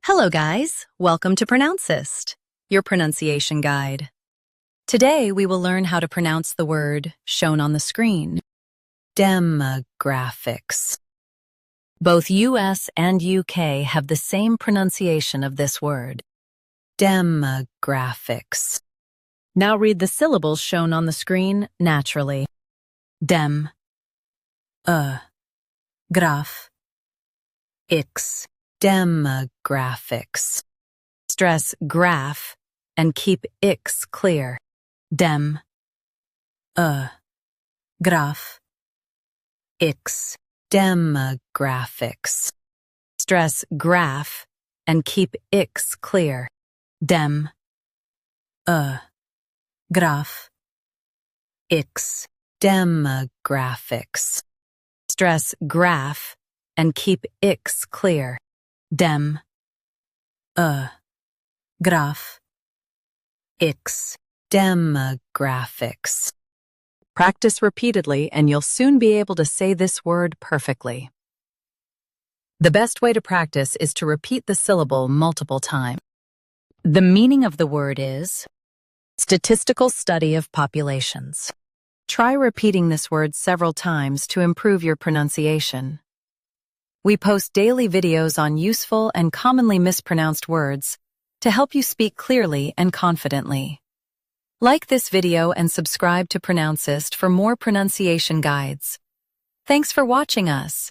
Hello guys, welcome to Pronouncist, your pronunciation guide. Today we will learn how to pronounce the word shown on the screen, demographics. Both US and UK have the same pronunciation of this word, demographics. Now read the syllables shown on the screen naturally. Dem, graph, ix. Demographics. Stress graph and keep ix clear. Dem, graph, ix. Demographics. Stress graph and keep ix clear. Dem, graph, ix. Demographics. Stress graph and keep ix clear. Dem, graph, ix. Demographics. Practice repeatedly and you'll soon be able to say this word perfectly. The best way to practice is to repeat the syllable multiple times. The meaning of the word is statistical study of populations. Try repeating this word several times to improve your pronunciation. We post daily videos on useful and commonly mispronounced words to help you speak clearly and confidently. Like this video and subscribe to Pronouncist for more pronunciation guides. Thanks for watching us.